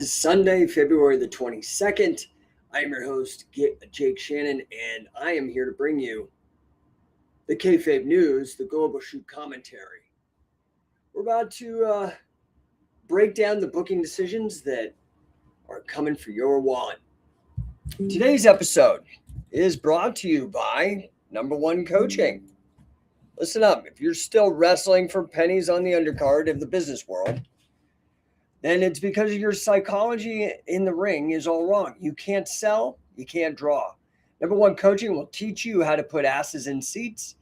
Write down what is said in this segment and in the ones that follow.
It's Sunday, February the 22nd. I am your host, Jake Shannon, and I am here to bring you the kayfabe news, the global shoot commentary. We're about to break down the booking decisions that are coming for your wallet. Today's episode is brought to you by Number One Coaching. Listen up, if you're still wrestling for pennies on the undercard of the business world, then it's because your psychology in the ring is all wrong. You can't sell, you can't draw. Number One Coaching will teach you how to put asses in seats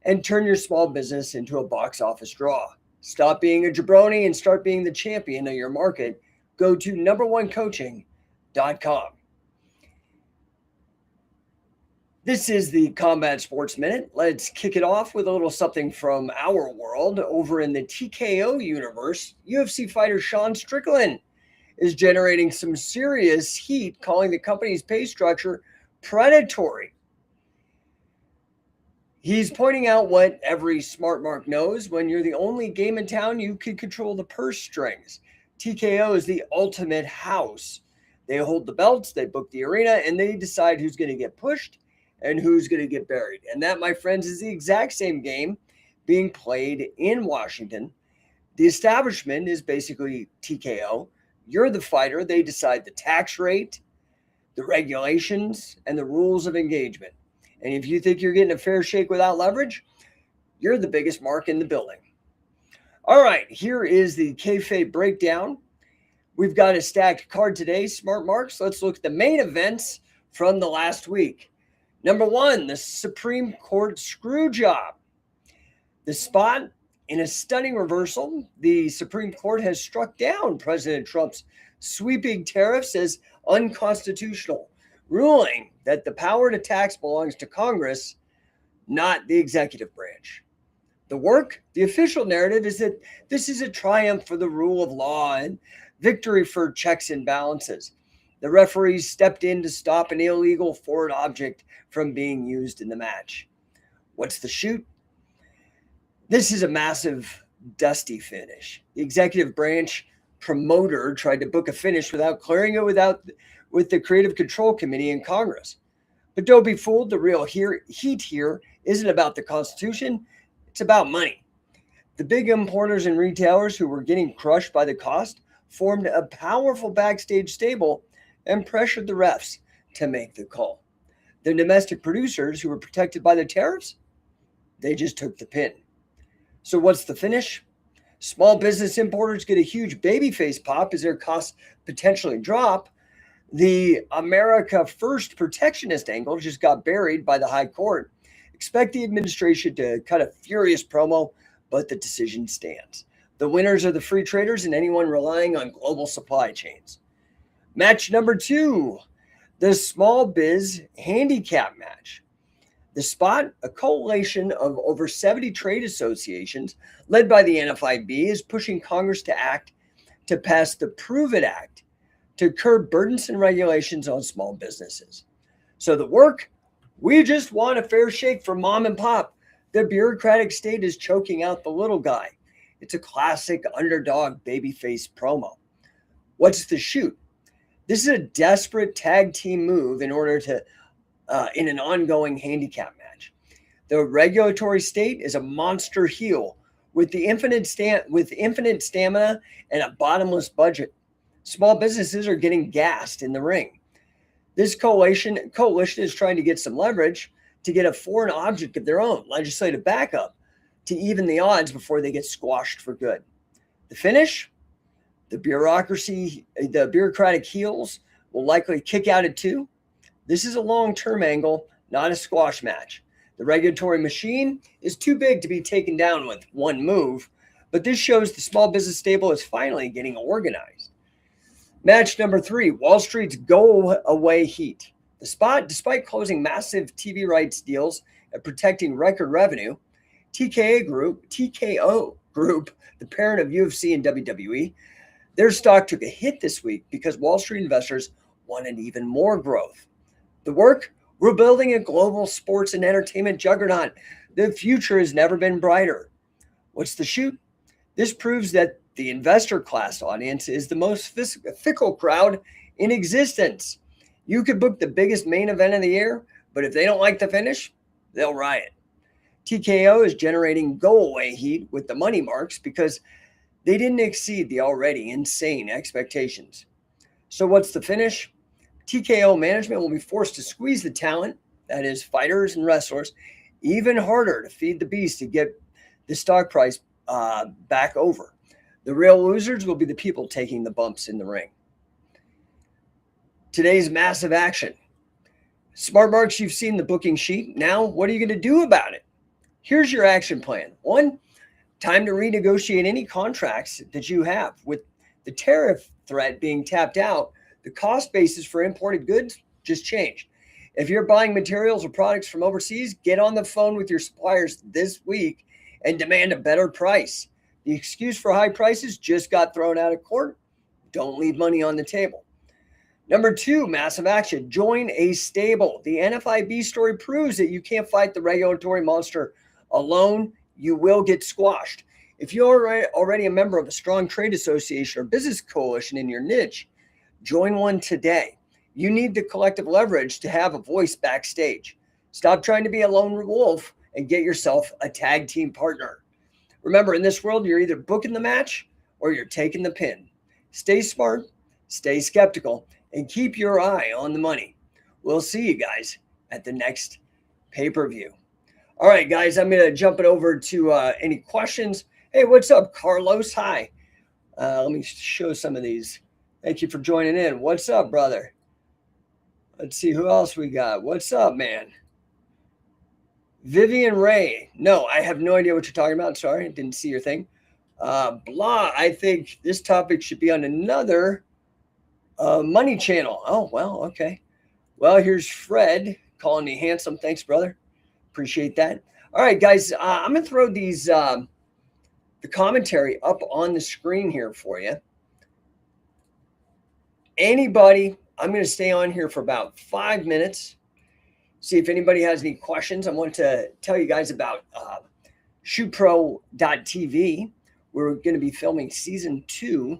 and turn your small business into a box office draw. Stop being a jabroni and start being the champion of your market. Go to numberonecoaching.com. This is the Combat Sports Minute. Let's kick it off with a little something from our world. Over in the TKO universe, UFC fighter Sean Strickland is generating some serious heat, calling the company's pay structure predatory. He's pointing out what every smart mark knows: when you're the only game in town, you can control the purse strings. TKO is the ultimate house. They hold the belts, they book the arena, and they decide who's going to get pushed and who's going to get buried. And that, my friends, is the exact same game being played in Washington. The establishment is basically TKO. You're the fighter. They decide the tax rate, the regulations, and the rules of engagement. And if you think you're getting a fair shake without leverage, you're the biggest mark in the building. All right, here is the kayfabe breakdown. We've got a stacked card today, smart marks. Let's look at the main events from the last week. Number one, the Supreme Court Screwjob. The spot, in a stunning reversal, the Supreme Court has struck down President Trump's sweeping tariffs as unconstitutional, ruling that the power to tax belongs to Congress, not the executive branch. The work, the official narrative, is that this is a triumph for the rule of law and victory for checks and balances. The referees stepped in to stop an illegal foreign object from being used in the match. What's the shoot? This is a massive, dusty finish. The executive branch promoter tried to book a finish without clearing it with the Creative Control Committee in Congress. But don't be fooled. The real heat here isn't about the Constitution. It's about money. The big importers and retailers who were getting crushed by the cost formed a powerful backstage stable and pressured the refs to make the call. The domestic producers who were protected by the tariffs, they just took the pin. So what's the finish? Small business importers get a huge babyface pop as their costs potentially drop. The America First protectionist angle just got buried by the High Court. Expect the administration to cut a furious promo, but the decision stands. The winners are the free traders and anyone relying on global supply chains. Match number two, the Small Biz Handicap match. The spot, a coalition of over 70 trade associations led by the NFIB, is pushing Congress to pass the Prove It Act to curb burdensome regulations on small businesses. So the work, we just want a fair shake for mom and pop. The bureaucratic state is choking out the little guy. It's a classic underdog babyface promo. What's the shoot? This is a desperate tag team move in order to, in an ongoing handicap match. The regulatory state is a monster heel with infinite stamina and a bottomless budget. Small businesses are getting gassed in the ring. This coalition is trying to get some leverage to get a foreign object of their own, legislative backup, to even the odds before they get squashed for good. The finish? The bureaucratic heels will likely kick out at 2. This is a long-term angle, not a squash match. The regulatory machine is too big to be taken down with one move, but this shows the small business stable is finally getting organized. Match number 3, Wall Street's go-away heat. The spot, despite closing massive TV rights deals and protecting record revenue, TKO Group, the parent of UFC and WWE, their stock took a hit this week because Wall Street investors wanted even more growth. The work, we're building a global sports and entertainment juggernaut. The future has never been brighter. What's the shoot? This proves that The investor class audience is the most fickle crowd in existence. You could book the biggest main event of the year, but if they don't like the finish, they'll riot. TKO is generating go-away heat with the money marks because they didn't exceed the already insane expectations. So what's the finish? TKO management will be forced to squeeze the talent, that is fighters and wrestlers, even harder to feed the beast to get the stock price back over. The real losers will be the people taking the bumps in the ring. Today's massive action. Smart Marks, you've seen the booking sheet. Now, what are you going to do about it? Here's your action plan. 1, time to renegotiate any contracts that you have. With the tariff threat being tapped out, the cost basis for imported goods just changed. If you're buying materials or products from overseas, get on the phone with your suppliers this week and demand a better price. The excuse for high prices just got thrown out of court. Don't leave money on the table. Number 2, massive action. Join a stable. The NFIB story proves that you can't fight the regulatory monster alone. You will get squashed. If you're already a member of a strong trade association or business coalition in your niche, join one today. You need the collective leverage to have a voice backstage. Stop trying to be a lone wolf and get yourself a tag team partner. Remember, in this world, you're either booking the match or you're taking the pin. Stay smart, stay skeptical, and keep your eye on the money. We'll see you guys at the next pay-per-view. All right, guys, I'm going to jump it over to any questions. Hey, what's up, Carlos? Hi. Let me show some of these. Thank you for joining in. What's up, brother? Let's see who else we got. What's up, man? Vivian Ray. No, I have no idea what you're talking about. Sorry, I didn't see your thing. Blah, I think this topic should be on another money channel. Oh, well, okay. Well, here's Fred calling me handsome. Thanks, brother. Appreciate that. All right, guys, I'm going to throw these the commentary up on the screen here for you. Anybody, I'm going to stay on here for about 5 minutes. See if anybody has any questions. I want to tell you guys about shootpro.tv. We're going to be filming season 2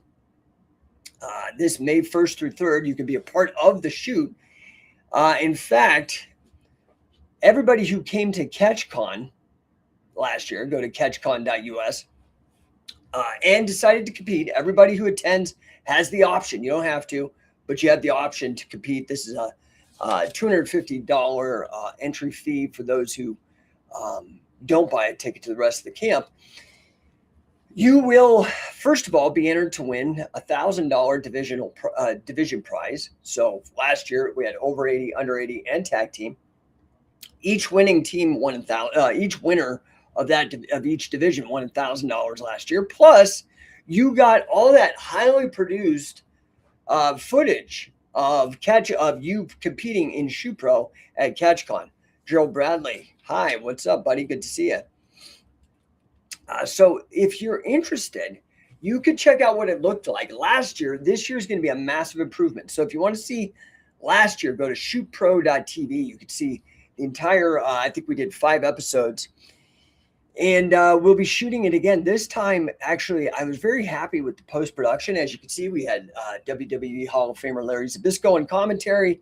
this May 1st through 3rd. You can be a part of the shoot. In fact, everybody who came to CatchCon last year, go to catchcon.us, and decided to compete. Everybody who attends has the option. You don't have to, but you have the option to compete. This is a $250 entry fee for those who don't buy a ticket to the rest of the camp. You will, first of all, be entered to win a $1,000 division prize. So last year we had over 80, under 80, and tag team. Each winning team won each winner of each division won $1,000 last year. Plus, you got all that highly produced footage of you competing in Shoot Pro at CatchCon. Gerald Bradley, hi, what's up, buddy? Good to see you. So if you're interested, you could check out what it looked like last year. This year is going to be a massive improvement. So if you want to see last year, go to shootpro.tv. You could see the entire, I think we did 5 episodes. And we'll be shooting it again. This time, actually, I was very happy with the post-production. As you can see, we had WWE Hall of Famer Larry Zbyszko and commentary.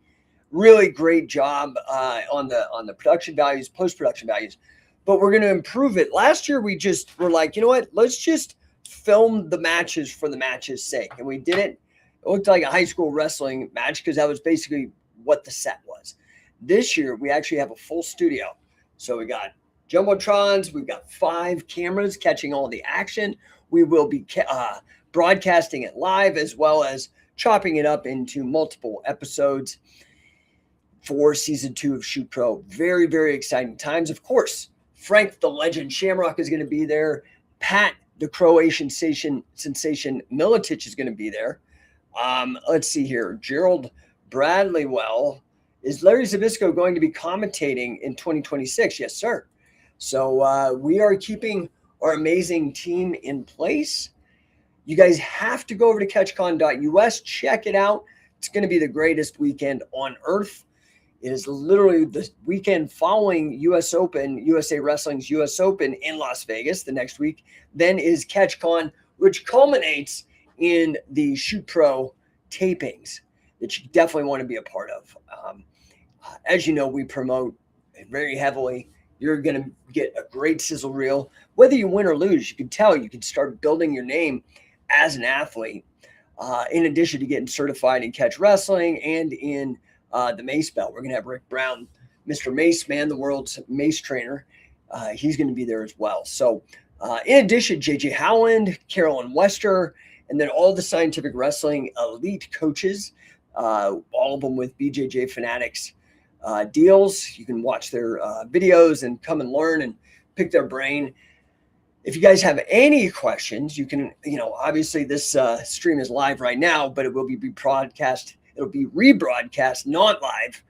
Really great job on the production values, post-production values. But we're going to improve it. Last year, we just were like, you know what? Let's just film the matches for the match's sake. And we did it. It looked like a high school wrestling match because that was basically what the set was. This year, we actually have a full studio. So we got Jumbotrons, we've got 5 cameras catching all the action. We will be broadcasting it live as well as chopping it up into multiple episodes for season 2 of Shoot Pro. Very, very exciting times. Of course, Frank the Legend Shamrock is going to be there. Pat the Croatian sensation Milicic is going to be there. Let's see here. Gerald Bradley, well, is Larry Zbyszko going to be commentating in 2026? Yes, sir. So we are keeping our amazing team in place. You guys have to go over to catchcon.us. Check it out. It's going to be the greatest weekend on earth. It is literally the weekend following US Open, USA Wrestling's US Open in Las Vegas the next week. Then is CatchCon. which culminates in the Shoot Pro tapings that you definitely want to be a part of. As you know, we promote very heavily. You're going to get a great sizzle reel. Whether you win or lose, you can tell you can start building your name as an athlete. In addition to getting certified in catch wrestling and in the mace belt, we're going to have Rick Brown, Mr. Mace Man, the world's mace trainer. He's going to be there as well. So, in addition, JJ Howland, Carolyn Wester, and then all the Scientific Wrestling elite coaches, all of them with BJJ Fanatics deals. You can watch their videos and come and learn and pick their brain. If you guys have any questions, you can, obviously this stream is live right now, but it will be rebroadcast. It'll be rebroadcast, not live.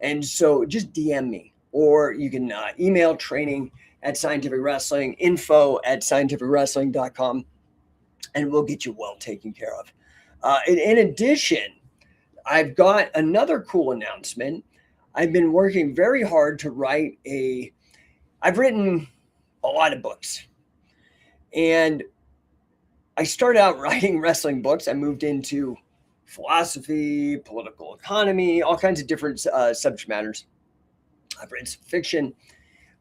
And so just DM me, or you can email training@scientificwrestling, info@scientificwrestling.com, and we'll get you well taken care of. In addition, I've got another cool announcement. I've been working very hard to write I've written a lot of books. And I started out writing wrestling books. I moved into philosophy, political economy, all kinds of different subject matters. I've written some fiction.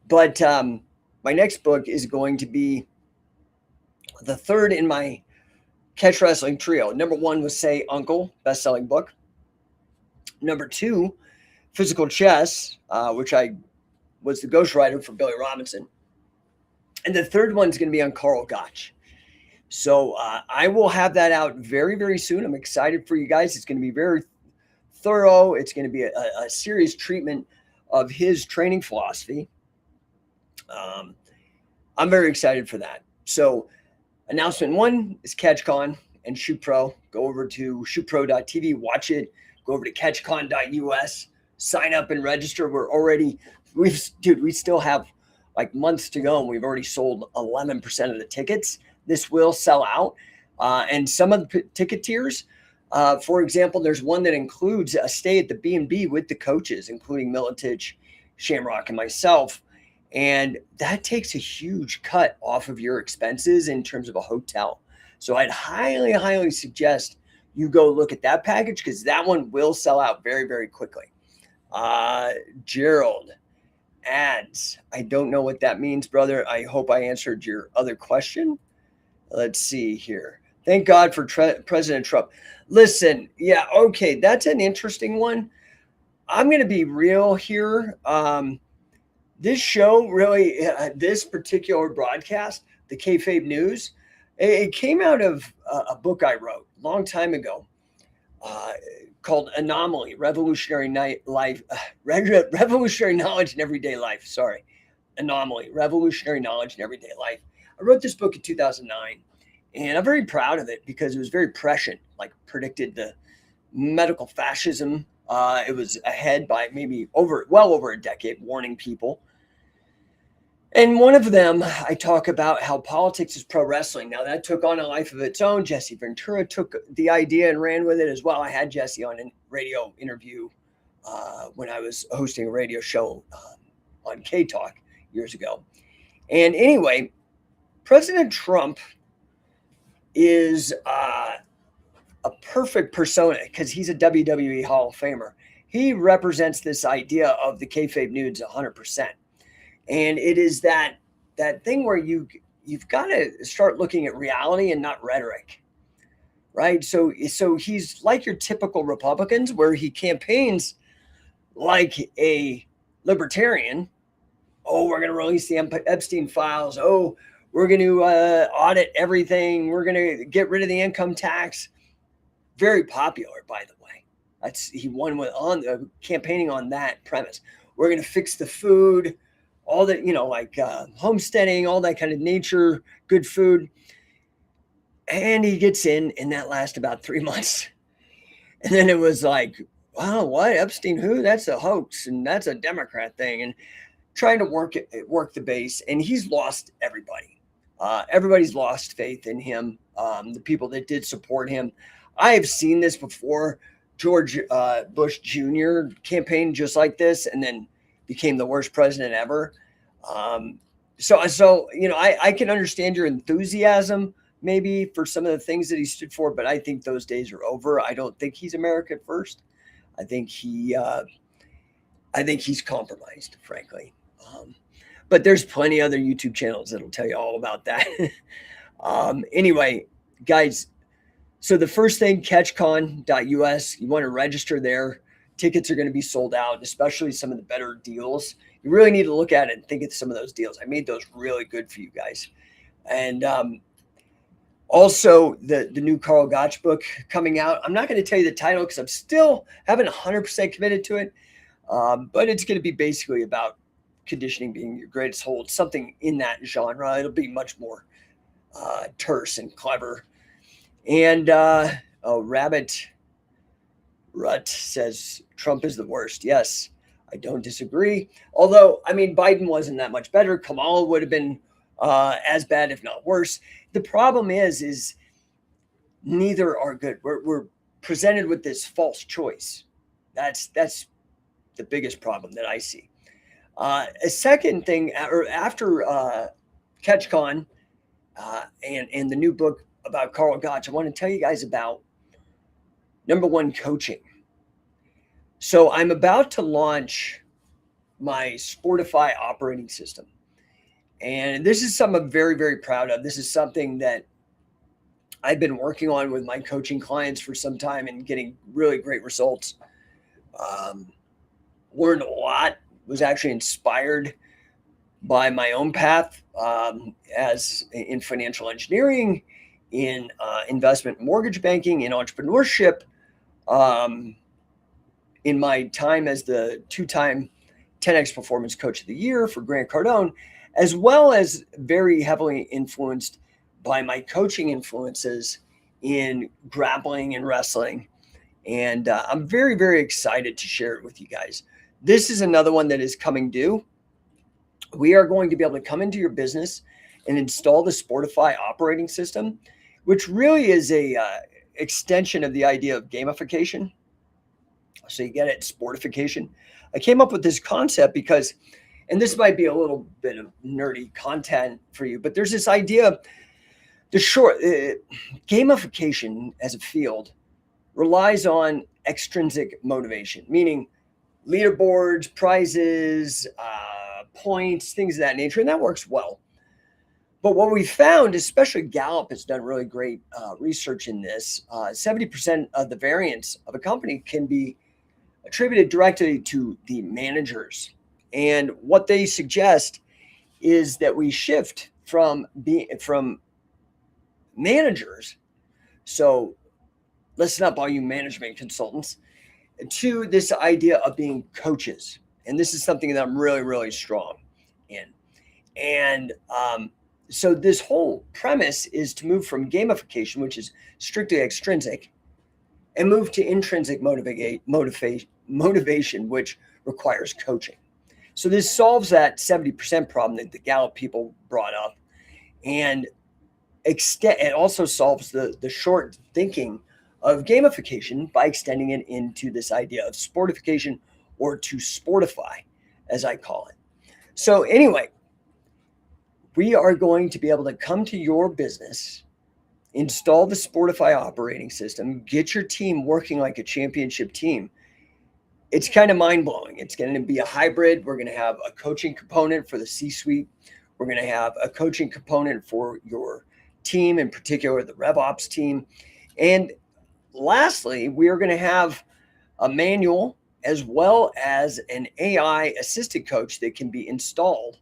But my next book is going to be the third in my catch wrestling trio. Number one was Say Uncle, best-selling book. Number two, Physical Chess, which I was the ghostwriter for Billy Robinson. And the third one's going to be on Carl Gotch. So I will have that out very, very soon. I'm excited for you guys. It's going to be very thorough. It's going to be a serious treatment of his training philosophy. I'm very excited for that. So announcement one is CatchCon and Shoot Pro. Go over to shootpro.tv, watch it. Go over to catchcon.us, sign up and register. We still have like months to go, and we've already sold 11% of the tickets. This will sell out. And some of the ticket tiers, for example, there's one that includes a stay at the B&B with the coaches, including Militich, Shamrock, and myself. And that takes a huge cut off of your expenses in terms of a hotel. So I'd highly, highly suggest you go look at that package, because that one will sell out very, very quickly. Gerald, ads. I don't know what that means, brother. I hope I answered your other question. Let's see here. Thank God for President Trump. Listen, yeah, okay, that's an interesting one. I'm going to be real here. This show really, this particular broadcast, the Kayfabe News, it came out of a book I wrote a long time ago called Anomaly, Revolutionary Revolutionary Knowledge in Everyday Life. Sorry. Anomaly, Revolutionary Knowledge in Everyday Life. I wrote this book in 2009, and I'm very proud of it because it was very prescient, like predicted the medical fascism. It was ahead by maybe well over a decade, warning people. And one of them, I talk about how politics is pro wrestling. Now, that took on a life of its own. Jesse Ventura took the idea and ran with it as well. I had Jesse on a radio interview when I was hosting a radio show on K-Talk years ago. And anyway, President Trump is a perfect persona because he's a WWE Hall of Famer. He represents this idea of the kayfabe nudes 100%. And it is that thing where you've got to start looking at reality and not rhetoric, right? So he's like your typical Republicans, where he campaigns like a libertarian. Oh, we're going to release the Epstein files. Oh, we're going to audit everything. We're going to get rid of the income tax. Very popular, by the way. He won campaigning on that premise. We're going to fix the food. All that, like homesteading, all that kind of nature, good food. And he gets in, and that lasts about 3 months. And then it was like, wow, what? Epstein who? That's a hoax, and that's a Democrat thing. And trying to work the base, and he's lost everybody. Everybody's lost faith in him, the people that did support him. I have seen this before. George Bush Jr. campaigned just like this, and then became the worst president ever. So I can understand your enthusiasm, maybe for some of the things that he stood for, but I think those days are over. I don't think he's America first. I think he's compromised, frankly. But there's plenty of other YouTube channels that'll tell you all about that. Anyway, guys, so the first thing, catchcon.us, you want to register there. Tickets are going to be sold out, especially some of the better deals. You really need to look at it and think of some of those deals. I made those really good for you guys. And also the new Carl Gotch book coming out. I'm not going to tell you the title because I'm still haven't 100% committed to it. But it's going to be basically about conditioning being your greatest hold, something in that genre. It'll be much more terse and clever. And Rabbit Rut says Trump is the worst. Yes, I don't disagree. Although, I mean, Biden wasn't that much better. Kamala would have been as bad, if not worse. The problem is neither are good. We're presented with this false choice. That's the biggest problem that I see. A second thing, or after CatchCon and the new book about Carl Gotch, I want to tell you guys about number one, coaching. So I'm about to launch my Sportify operating system. And this is something I'm very, very proud of. This is something that I've been working on with my coaching clients for some time and getting really great results. Learned a lot, was actually inspired by my own path as in financial engineering, in investment mortgage banking, in entrepreneurship, in my time as the two-time 10X Performance Coach of the Year for Grant Cardone, as well as very heavily influenced by my coaching influences in grappling and wrestling. And I'm very, very excited to share it with you guys. This is another one that is coming due. We are going to be able to come into your business and install the Sportify operating system, which really is a extension of the idea of gamification. So you get it, sportification. I came up with this concept because, and this might be a little bit of nerdy content for you, but there's this idea, gamification as a field relies on extrinsic motivation, meaning leaderboards, prizes, points, things of that nature, and that works well. But what we found, especially Gallup has done really great research in this, 70% of the variance of a company can be attributed directly to the managers. And what they suggest is that we shift from managers. So listen up, all you management consultants, to this idea of being coaches. And this is something that I'm really, really strong in. And so this whole premise is to move from gamification, which is strictly extrinsic, and move to intrinsic motivation, which requires coaching. So this solves that 70% problem that the Gallup people brought up. And it also solves the short thinking of gamification by extending it into this idea of sportification, or to sportify, as I call it. So anyway, we are going to be able to come to your business, install the Sportify operating system, get your team working like a championship team. It's kind of mind-blowing. It's going to be a hybrid. We're going to have a coaching component for the C-suite. We're going to have a coaching component for your team, in particular the RevOps team. And lastly, we are going to have a manual as well as an AI assisted coach that can be installed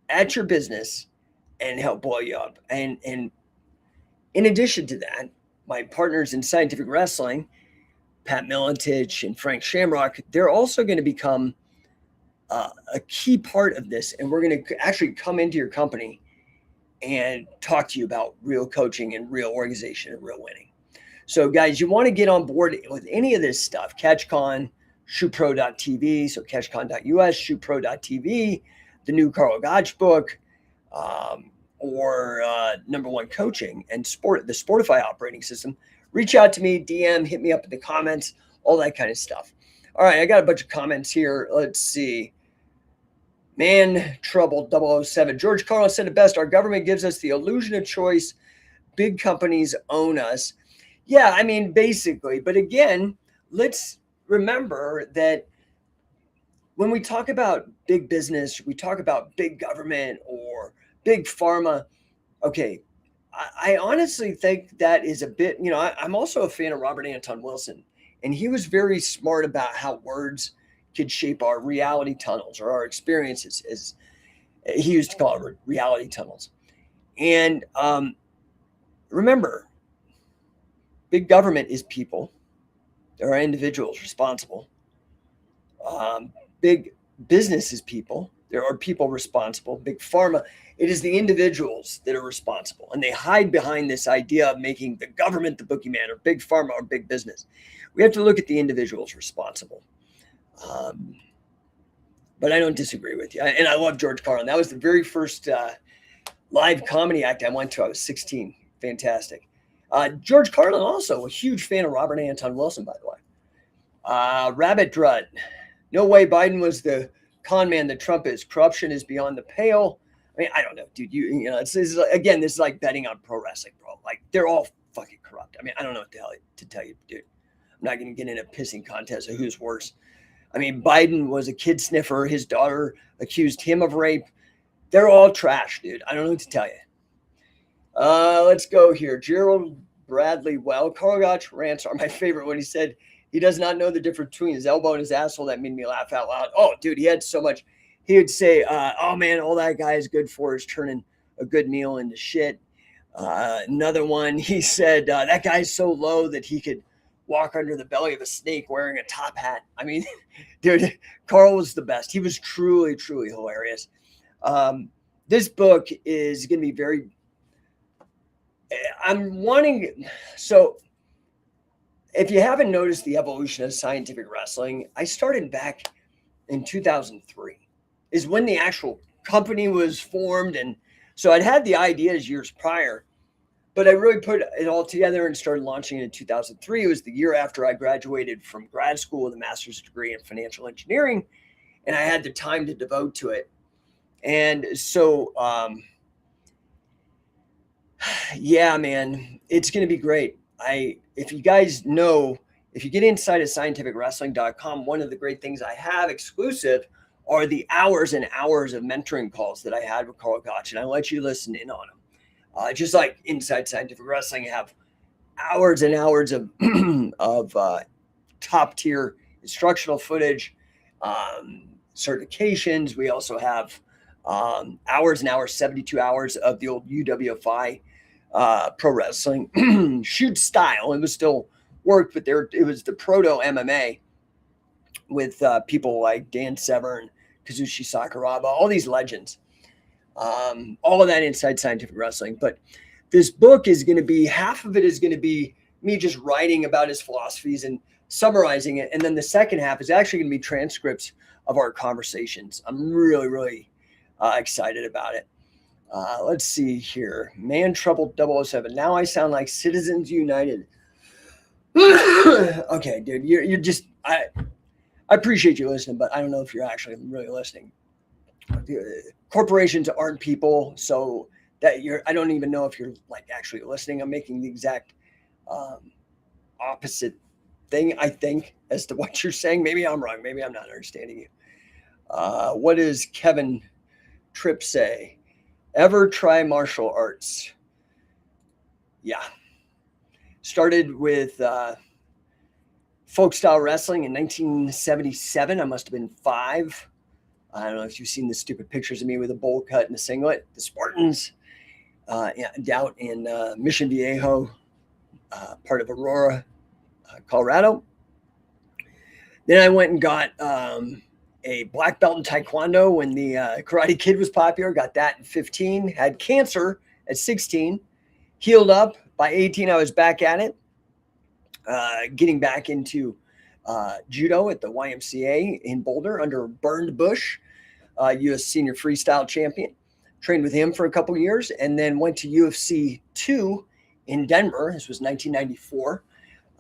at your business and help blow you up. And in addition to that, my partners in scientific wrestling, Pat Milantich and Frank Shamrock, they're also going to become a key part of this. And we're going to actually come into your company and talk to you about real coaching and real organization and real winning. So guys, you want to get on board with any of this stuff, CatchCon, shootpro.tv, so catchcon.us, shootpro.tv, the new Carl Gotch book, or number one coaching and the Sportify operating system. Reach out to me, DM, hit me up in the comments, all that kind of stuff. All right, I got a bunch of comments here. Let's see. Man Trouble 007. George Carlin said it best. Our government gives us the illusion of choice big companies own us. Yeah, I mean, basically. But again, let's remember that when we talk about big business, we talk about big government or big pharma. Okay, I honestly think that is a bit, I'm also a fan of Robert Anton Wilson, and he was very smart about how words could shape our reality tunnels or our experiences, as he used to call it, reality tunnels. And remember, big government is people. There are individuals responsible. Big business is people. There are people responsible. Big pharma, it is the individuals that are responsible. And they hide behind this idea of making the government the boogeyman or big pharma or big business. We have to look at the individuals responsible. But I don't disagree with you. And I love George Carlin. That was the very first live comedy act I went to. I was 16. Fantastic. George Carlin, also a huge fan of Robert Anton Wilson, by the way. Rabbit Drut. No way Biden was the con man that Trump is. Corruption is beyond the pale. I mean, I don't know, dude. This is like betting on pro wrestling, bro. Like, they're all fucking corrupt. I mean, I don't know what the hell to tell you, dude. I'm not going to get in a pissing contest of who's worse. I mean, Biden was a kid sniffer. His daughter accused him of rape. They're all trash, dude. I don't know what to tell you. Let's go here. Gerald Bradley. Well, Carl Gotch rants are my favorite when he said he does not know the difference between his elbow and his asshole. That made me laugh out loud. Oh, dude, he had so much. He would say, oh, man, all that guy is good for is turning a good meal into shit. Another one, he said, that guy's so low that he could walk under the belly of a snake wearing a top hat. I mean, dude, Carl was the best. He was truly, truly hilarious. This book is going to be very, so if you haven't noticed the evolution of scientific wrestling, I started back in 2003 is when the actual company was formed. And so I'd had the ideas years prior, but I really put it all together and started launching it in 2003. It was the year after I graduated from grad school with a master's degree in financial engineering, and I had the time to devote to it. And so, yeah, man, it's going to be great. If you guys know, if you get inside of scientificwrestling.com, one of the great things I have exclusive are the hours and hours of mentoring calls that I had with Carl Gotch, and I let you listen in on them. Just like inside Scientific Wrestling, you have hours and hours of top tier instructional footage, certifications. We also have hours and hours, 72 hours of the old UWFI pro wrestling shoot style. It was still work, but it was the proto MMA with people like Dan Severn, Kazushi Sakuraba, all these legends. All of that inside Scientific Wrestling. But this book is going to be, half of it is going to be me just writing about his philosophies and summarizing it. And then the second half is actually going to be transcripts of our conversations. I'm really, really excited about it. Let's see here. Man Trouble 007. Now I sound like Citizens United. Okay, dude, you're just, I appreciate you listening, but I don't know if you're actually really listening. Corporations aren't people, so that I don't even know if you're like actually listening. I'm making the exact opposite thing, I think, as to what you're saying. Maybe I'm wrong. Maybe I'm not understanding you. What does Kevin Tripp say? Ever try martial arts? Yeah. Started with folk style wrestling in 1977. I must have been 5. I don't know if you've seen the stupid pictures of me with a bowl cut and a singlet. The Spartans, out in Mission Viejo, part of Aurora, Colorado. Then I went and got a black belt in Taekwondo when the Karate Kid was popular. Got that in 15. Had cancer at 16. Healed up. By 18, I was back at it. Getting back into judo at the YMCA in Boulder under Burned Bush, U.S. senior freestyle champion. Trained with him for a couple years and then went to UFC 2 in Denver. This was 1994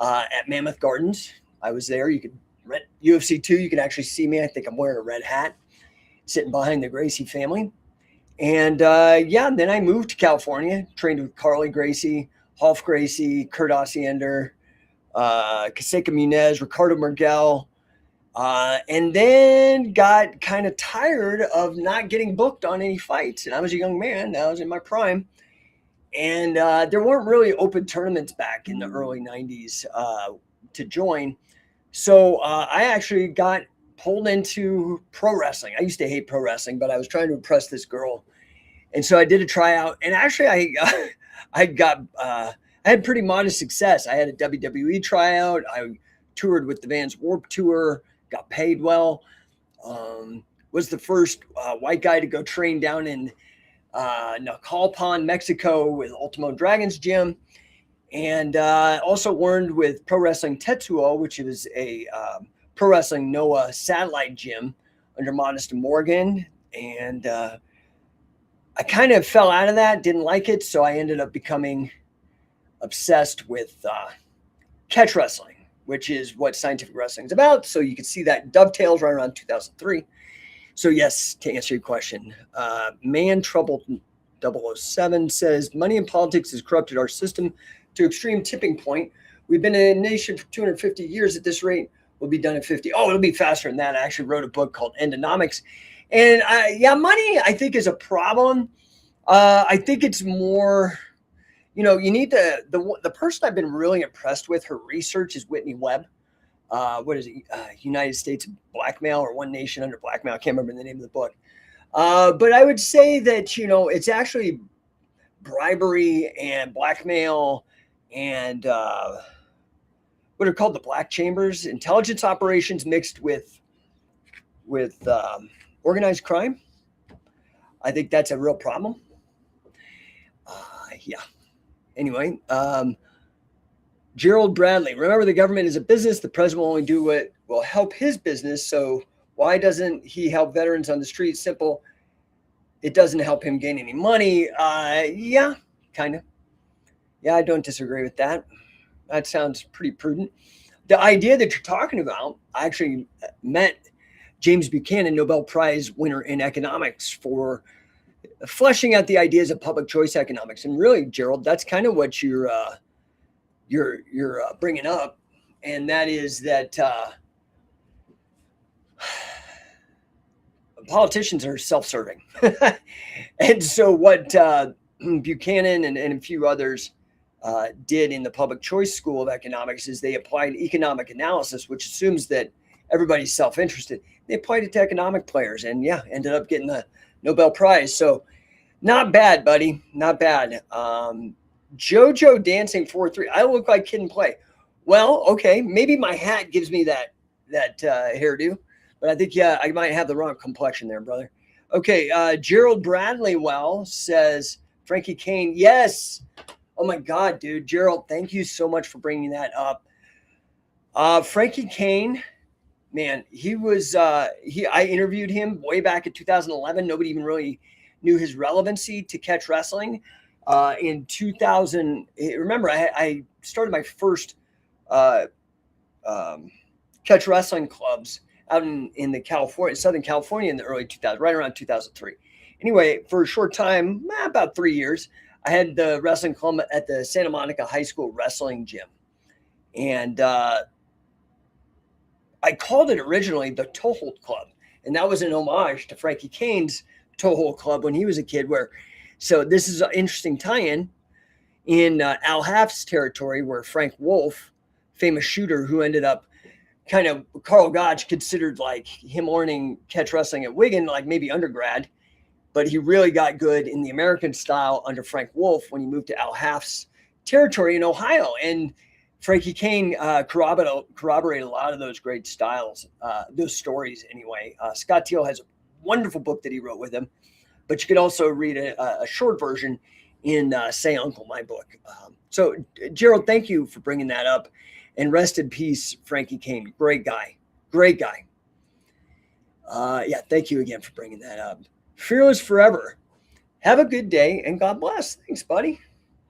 at Mammoth Gardens. I was there. You could rent UFC 2. You can actually see me. I think I'm wearing a red hat, sitting behind the Gracie family. And yeah, then I moved to California, trained with Carly Gracie, Rolf Gracie, Kurt Osiander, Kaseka Munez, Ricardo Murgel, and then got kind of tired of not getting booked on any fights. And I was a young man, I was in my prime. And there weren't really open tournaments back in the early 90s to join. So I actually got pulled into pro wrestling. I used to hate pro wrestling, but I was trying to impress this girl. And so I did a tryout. And actually, I had pretty modest success. I had a WWE tryout. I toured with the Vans Warped Tour, got paid well. Was the first white guy to go train down in Naucalpan, Mexico with Ultimo Dragon's gym. And also learned with Pro Wrestling Tetsuo, which is a Pro Wrestling Noah satellite gym under Modest and Morgan. And I kind of fell out of that, didn't like it. So I ended up becoming obsessed with catch wrestling, which is what scientific wrestling is about. So you can see that dovetails right around 2003. So yes, to answer your question, Man Trouble 007 says, money in politics has corrupted our system to extreme tipping point. We've been a nation for 250 years at this rate. We'll be done in 50. Oh, it'll be faster than that. I actually wrote a book called Endonomics. And yeah, money, I think, is a problem. I think it's more, you need the person I've been really impressed with, her research is Whitney Webb. What is it? United States Blackmail or One Nation Under Blackmail. I can't remember the name of the book. But I would say that, it's actually bribery and blackmail and what are called the black chambers, intelligence operations mixed with organized crime. I think that's a real problem. Yeah. Anyway, Gerald Bradley, remember the government is a business. The president will only do what will help his business. So why doesn't he help veterans on the street? Simple. It doesn't help him gain any money. Yeah, kind of. Yeah, I don't disagree with that. That sounds pretty prudent. The idea that you're talking about, I actually met James Buchanan, Nobel Prize winner in economics, for fleshing out the ideas of public choice economics. And really, Gerald, that's kind of what you're bringing up, and that is that politicians are self-serving. And so what Buchanan and a few others did in the public choice school of economics is they applied economic analysis, which assumes that everybody's self-interested. They applied it to economic players and ended up getting the Nobel Prize. So not bad, buddy. Not bad. Jojo Dancing 4-3. I look like Kid and Play. Well, okay. Maybe my hat gives me that hairdo, but I think, I might have the wrong complexion there, brother. Okay. Gerald Bradley says Frankie Kane. Yes. Oh my God, dude. Gerald, thank you so much for bringing that up. Frankie Kane, man, he was, I interviewed him way back in 2011. Nobody even really knew his relevancy to catch wrestling. In 2000, remember, I started my first catch wrestling clubs out in Southern California in the early 2000s, right around 2003. Anyway, for a short time, about 3 years, I had the wrestling club at the Santa Monica High School wrestling gym. And I called it originally the Toehold Club. And that was an homage to Frankie Kane's Toehold Club when he was a kid. So this is an interesting tie-in in Al Haff's territory, where Frank Wolf, famous shooter who ended up kind of, Carl Gotch considered like him learning catch wrestling at Wigan, like maybe undergrad, but he really got good in the American style under Frank Wolf when he moved to Al Haff's territory in Ohio. And Frankie Kane corroborated a lot of those great styles, those stories anyway. Scott Teal has a wonderful book that he wrote with him, but you could also read a short version in Say Uncle, my book. So Gerald, thank you for bringing that up, and rest in peace, Frankie Kane. Great guy. Yeah, thank you again for bringing that up. Fearless Forever. Have a good day and God bless. Thanks, buddy.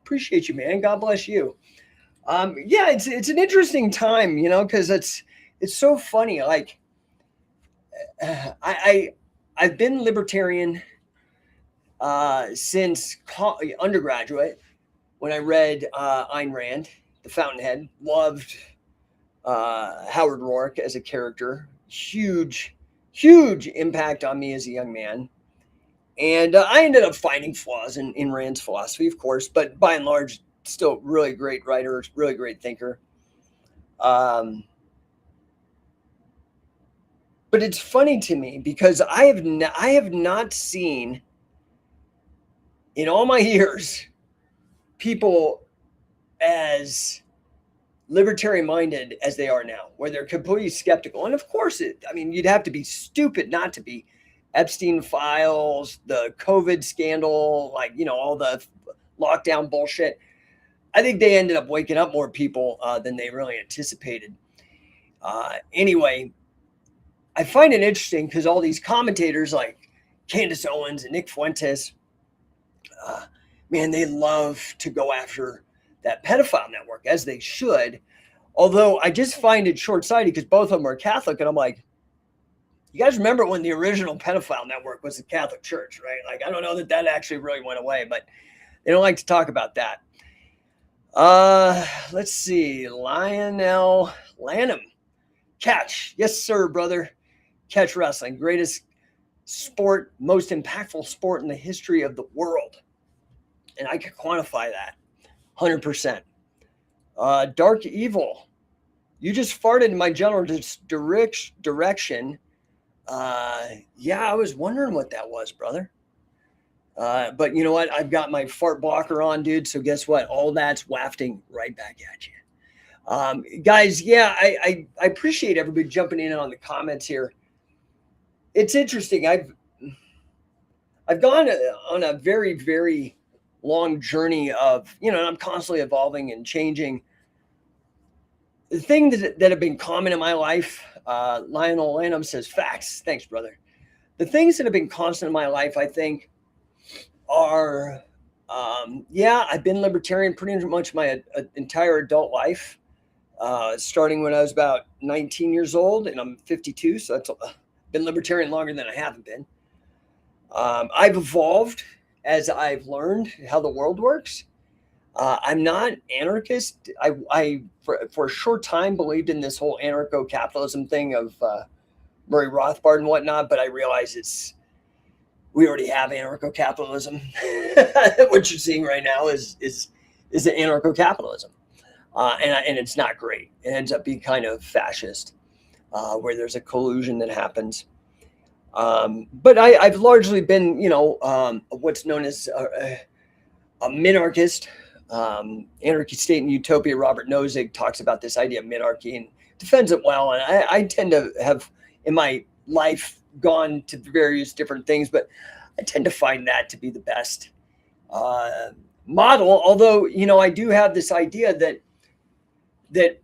Appreciate you, man. God bless you. Yeah, it's an interesting time, because it's so funny. Like, I've been libertarian since undergraduate when I read Ayn Rand, The Fountainhead. Loved Howard Rourke as a character. Huge impact on me as a young man. And I ended up finding flaws in Rand's philosophy, of course, but by and large, still really great writer, really great thinker. But it's funny to me because I have not seen in all my years people as libertarian minded as they are now, where they're completely skeptical. And of course, you'd have to be stupid not to be. Epstein files, the COVID scandal, all the lockdown bullshit. I think they ended up waking up more people than they really anticipated. Anyway, I find it interesting because all these commentators like Candace Owens and Nick Fuentes, man, they love to go after that pedophile network, as they should. Although I just find it short-sighted because both of them are Catholic, and I'm like, you guys remember when the original pedophile network was the Catholic Church, right? Like, I don't know that actually really went away, but they don't like to talk about that. Let's see. Lionel Lanham. Catch. Yes, sir, brother. Catch wrestling. Greatest sport, most impactful sport in the history of the world. And I can quantify that 100%. Dark Evil. You just farted in my general direction. Yeah, I was wondering what that was, brother. But you know what? I've got my fart blocker on, dude. So guess what? All that's wafting right back at you. Guys, yeah, I appreciate everybody jumping in on the comments here. It's interesting. I've gone on a very, very long journey of, I'm constantly evolving and changing. The things that have been common in my life, Lionel Lanham says, facts. Thanks, brother. The things that have been constant in my life, I think, are, I've been libertarian pretty much my entire adult life, starting when I was about 19 years old, and I'm 52, so that's been libertarian longer than I haven't been. I've evolved as I've learned how the world works. I'm not anarchist. I for a short time believed in this whole anarcho-capitalism thing of Murray Rothbard and whatnot, but I realize we already have anarcho-capitalism. What you're seeing right now is an anarcho-capitalism, and it's not great. It ends up being kind of fascist, where there's a collusion that happens. But I've largely been, what's known as a minarchist. Anarchy, State, and Utopia. Robert Nozick talks about this idea of minarchy and defends it well. And I tend to have in my life gone to various different things, but I tend to find that to be the best model. Although, I do have this idea that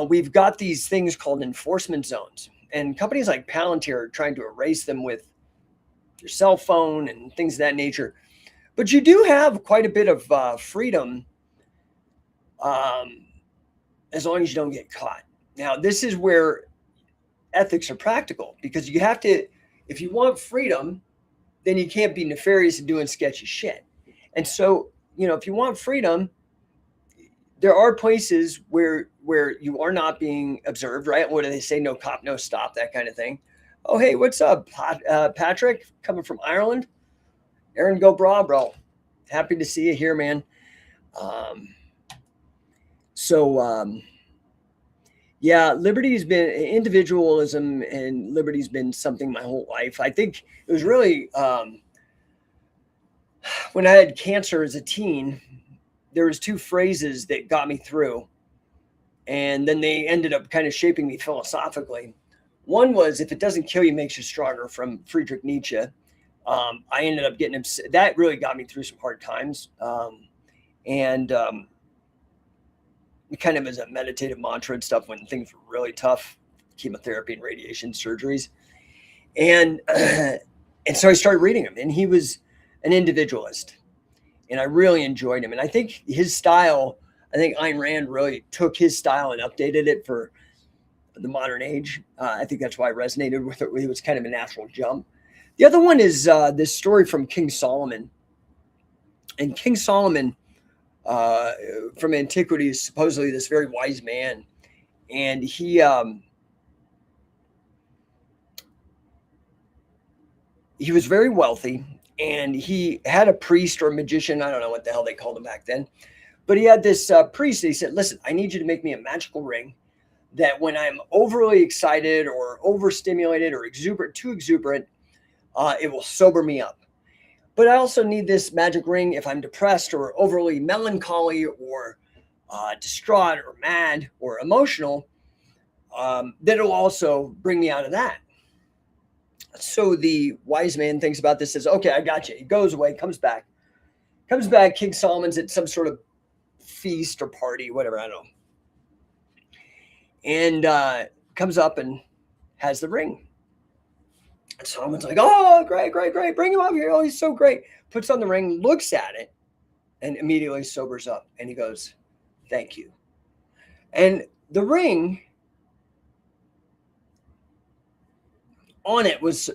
we've got these things called enforcement zones, and companies like Palantir are trying to erase them with your cell phone and things of that nature. But you do have quite a bit of freedom as long as you don't get caught. Now, this is where ethics are practical, because you have to, if you want freedom, then you can't be nefarious and doing sketchy shit. And so, if you want freedom, there are places where you are not being observed, right? What do they say? No cop, no stop, that kind of thing. Oh, hey, what's up, Patrick, coming from Ireland? Aaron, go bro. Happy to see you here, man. Liberty's been individualism, and liberty's been something my whole life. I think it was really when I had cancer as a teen, there was two phrases that got me through, and then they ended up kind of shaping me philosophically. One was, if it doesn't kill you, makes you stronger, from Friedrich Nietzsche. I ended up getting upset. That really got me through some hard times. Kind of as a meditative mantra and stuff when things were really tough, chemotherapy and radiation surgeries. And so I started reading him, and he was an individualist, and I really enjoyed him. And I think his style, Ayn Rand really took his style and updated it for the modern age. I think that's why I resonated with it. It was kind of a natural jump. The other one is this story from King Solomon. And King Solomon uh, from antiquity is supposedly this very wise man. And he was very wealthy, and he had a priest or a magician. I don't know what the hell they called him back then. But he had this priest. He said, listen, I need you to make me a magical ring that when I'm overly excited or overstimulated or too exuberant, it will sober me up. But I also need this magic ring if I'm depressed or overly melancholy or distraught or mad or emotional, that will also bring me out of that. So the wise man thinks about this, says, okay, I got you. He goes away, comes back. King Solomon's at some sort of feast or party, whatever, I don't know. And comes up and has the ring. And Solomon's like, oh, great, great, great. Bring him up here. Oh, he's so great. Puts on the ring, looks at it, and immediately sobers up. And he goes, thank you. And the ring, on it was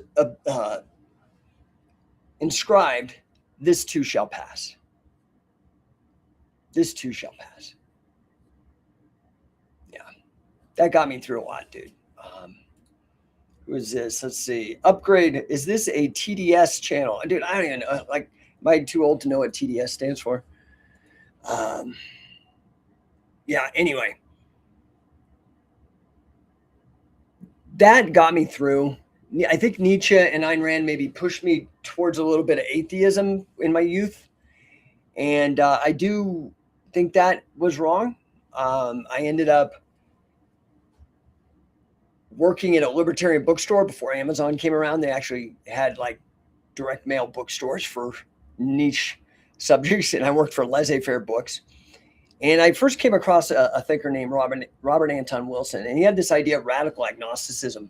inscribed, this too shall pass. This too shall pass. Yeah, that got me through a lot, dude. Who is this? Let's see. Upgrade. Is this a TDS channel? Dude, I don't even know. Like, am I too old to know what TDS stands for? Yeah, anyway. That got me through. I think Nietzsche and Ayn Rand maybe pushed me towards a little bit of atheism in my youth. And I do think that was wrong. I ended up working at a libertarian bookstore before Amazon came around. They actually had like direct mail bookstores for niche subjects, and I worked for laissez-faire books. And I first came across a thinker named Robert Anton Wilson, and he had this idea of radical agnosticism.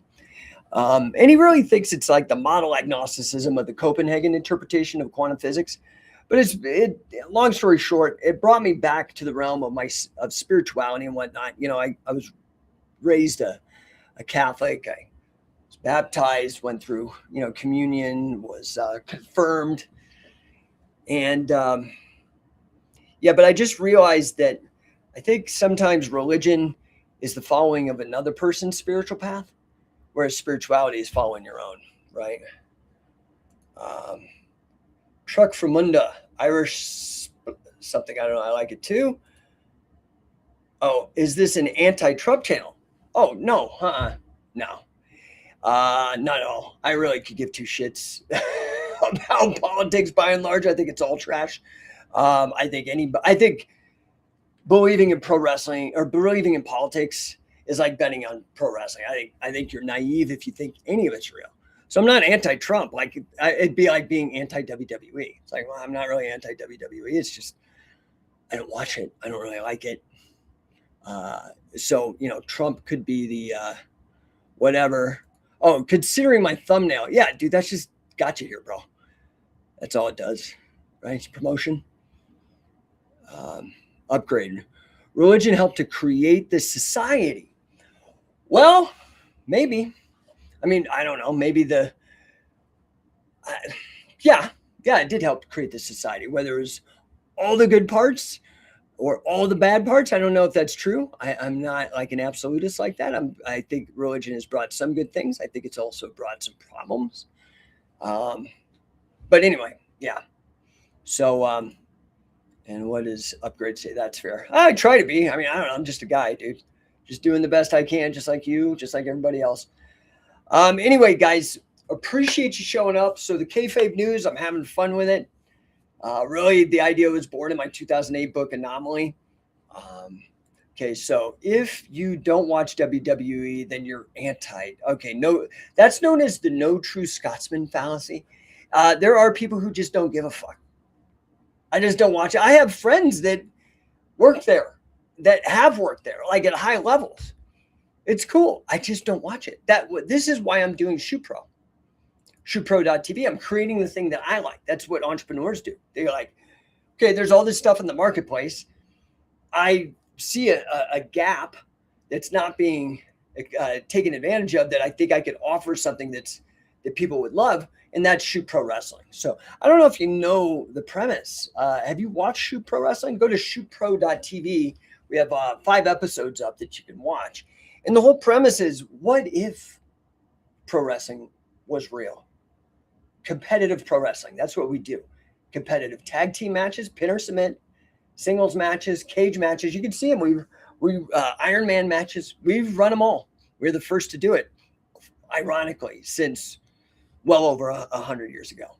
And he really thinks it's like the model agnosticism of the Copenhagen interpretation of quantum physics. But long story short, it brought me back to the realm of spirituality and whatnot. You know, I was raised a Catholic. I was baptized, went through, communion, was confirmed. And yeah, but I just realized that I think sometimes religion is the following of another person's spiritual path, whereas spirituality is following your own, right? Truck from Munda, Irish something, I don't know, I like it too. Oh, is this an anti-Trump channel? Oh, no, no. Not at all. I really could give two shits about politics by and large. I think it's all trash. I think believing in pro wrestling or believing in politics is like betting on pro wrestling. I think you're naive if you think any of it's real. So I'm not anti-Trump. Like it'd be like being anti-WWE. It's like, well, I'm not really anti-WWE. It's just I don't watch it. I don't really like it. So Trump could be the whatever. Oh, considering my thumbnail, yeah, dude, that's just got you here, bro. That's all it does, right? It's promotion. Upgrade. Religion helped to create this society. Well, maybe. I mean, I don't know. Maybe yeah, it did help create this society. Whether it was all the good parts or all the bad parts, I don't know if that's true. I'm not like an absolutist like that. I think religion has brought some good things. I think it's also brought some problems. But anyway, yeah. So, and what does Upgrade say? That's fair. I try to be. I mean, I don't know. I'm just a guy, dude. Just doing the best I can, just like you, just like everybody else. Anyway, guys, appreciate you showing up. So the kayfabe news, I'm having fun with it. Really, the idea was born in my 2008 book, Anomaly. Okay, so if you don't watch WWE, then you're anti. Okay, no, that's known as the no true Scotsman fallacy. There are people who just don't give a fuck. I just don't watch it. I have friends that work there, that have worked there, like at high levels. It's cool. I just don't watch it. This is why I'm doing ShootPro. ShootPro.tv. I'm creating the thing that I like. That's what entrepreneurs do. They're like, okay, there's all this stuff in the marketplace. I see a gap that's not being taken advantage of, that I think I could offer something that people would love. and that's Shoot Pro Wrestling. So I don't know if you know the premise. Have you watched Shoot Pro Wrestling? Go to shootpro.tv. We have 5 episodes up that you can watch. And the whole premise is, what if pro wrestling was real? Competitive pro wrestling. That's what we do. Competitive tag team matches, pin or submit, singles matches, cage matches. You can see them. We Iron Man matches. We've run them all. We're the first to do it, ironically, since well over 100 years ago.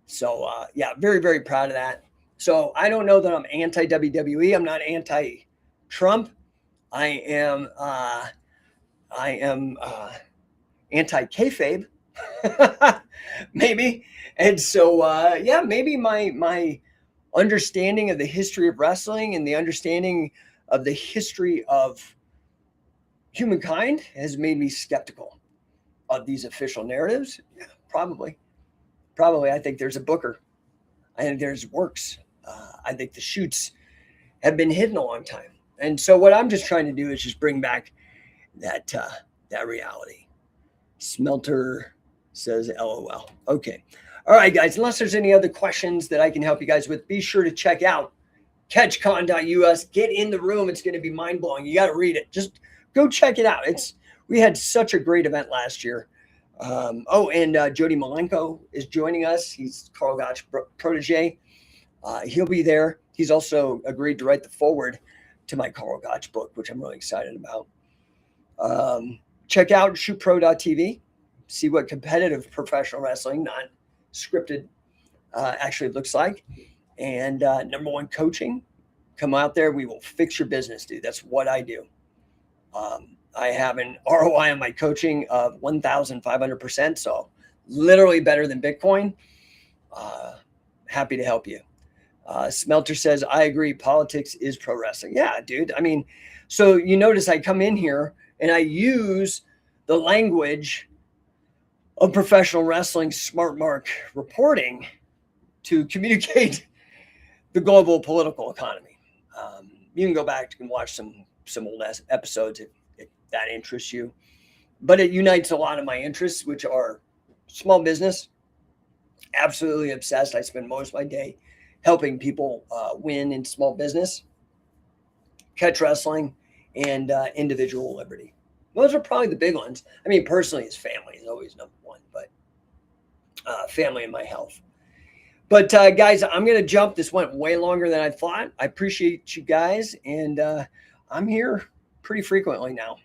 So yeah, very, very proud of that. So I don't know that I'm anti-WWE. I'm not anti-Trump. I am anti-kayfabe, maybe. And so yeah, maybe my understanding of the history of wrestling and the understanding of the history of humankind has made me skeptical of these official narratives. Yeah, probably. I think there's a Booker. I think there's works. I think the shoots have been hidden a long time. And so what I'm just trying to do is just bring back that reality. Smelter says LOL. Okay. All right, guys. Unless there's any other questions that I can help you guys with, be sure to check out catchcon.us. Get in the room. It's going to be mind-blowing. You got to read it. Just go check it out. We had such a great event last year. And Jody Malenko is joining us. He's Carl Gotch protege. He'll be there. He's also agreed to write the foreword to my Carl Gotch book, which I'm really excited about. Check out shootpro.tv. See what competitive professional wrestling, not scripted, actually looks like. And number one, coaching. Come out there. We will fix your business, dude. That's what I do. I have an ROI on my coaching of 1,500%. So literally better than Bitcoin. Happy to help you. Smelter says, I agree. Politics is pro wrestling. Yeah, dude. I mean, so you notice I come in here and I use the language of professional wrestling smart mark reporting to communicate the global political economy. You can go back and watch some old episodes if that interests you. But it unites a lot of my interests, which are small business. Absolutely obsessed. I spend most of my day helping people win in small business, catch wrestling, and individual liberty. Those are probably the big ones. I mean, personally, it's family is always number one, but family and my health. But guys, I'm going to jump. This went way longer than I thought. I appreciate you guys, and I'm here pretty frequently now.